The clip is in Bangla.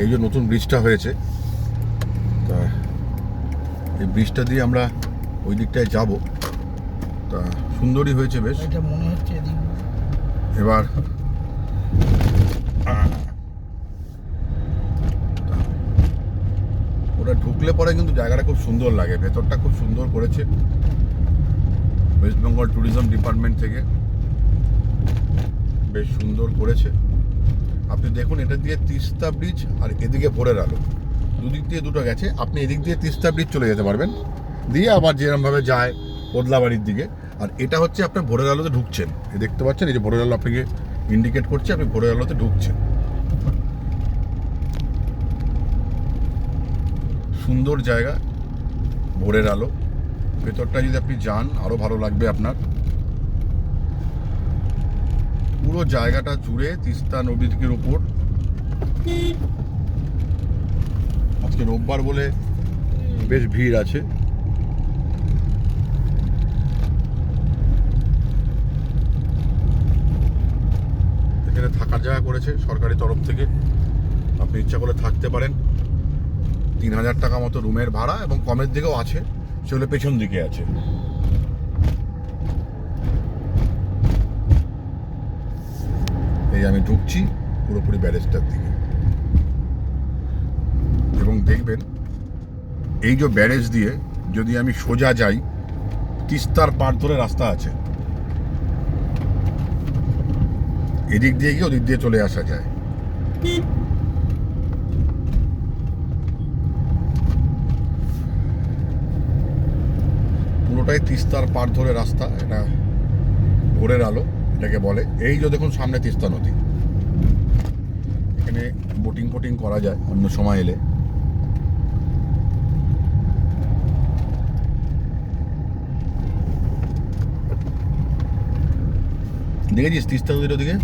এই যে নতুন ব্রিজটা হয়েছে, তা এই ব্রিজটা দিয়ে আমরা ওই দিকটায় যাব। তা সুন্দরই হয়েছে বেশ। এটা মনে হচ্ছে এদিক এবার ওটা ঢুকলে পরে কিন্তু জায়গাটা খুব সুন্দর লাগে, ভেতরটা খুব সুন্দর করেছে ওয়েস্ট বেঙ্গল ট্যুরিজম ডিপার্টমেন্ট থেকে, বেশ সুন্দর করেছে। আপনি দেখুন, এটা দিয়ে তিস্তা ব্রিজ আর এদিকে ভোরের আলো, দুদিক দিয়ে দুটো গেছে। আপনি এদিক দিয়ে তিস্তা ব্রিজ চলে যেতে পারবেন, দিয়ে আবার যেরকমভাবে যায় ওদলাবাড়ির দিকে। আর এটা হচ্ছে আপনার ভোরের আলোতে ঢুকছেন, এই দেখতে পাচ্ছেন, এই যে ভোরের আলো আপনাকে ইন্ডিকেট করছে, আপনি ভোরের আলোতে ঢুকছেন। সুন্দর জায়গা, ভোরের আলো, ভেতরটা যদি আপনি যান আরও ভালো লাগবে আপনার। পুরো জায়গাটা জুড়ে তিস্তা নদীর উপর। আজকে রোববার বলে বেশ ভিড় আছে। এখানে থাকার জায়গা করেছে সরকারি তরফ থেকে, আপনি ইচ্ছা করলে থাকতে পারেন। 3000 টাকা মতো রুমের ভাড়া, এবং কমের দিকেও আছে, সেগুলো পেছন দিকে আছে। এই আমি ঢুকছি পুরোপুরি ব্যারেজটার দিকে, এবং দেখবেন এই যে ব্যারেজ দিয়ে যদি আমি সোজা যাই, তিস্তার পাড় ধরে রাস্তা আছে, এদিক দিয়ে গিয়ে ওদিক দিয়ে চলে আসা যায়। পুরোটাই তিস্তার পাড় ধরে রাস্তা, এটা ভোরের আলো এটাকে বলে। এই যে দেখুন সামনে তিস্তা নদী, এখানে বোটিং ফোটিং করা যায় অন্য সময় এলে। দেখেছিস তিস্তা নদীর ওদিকে?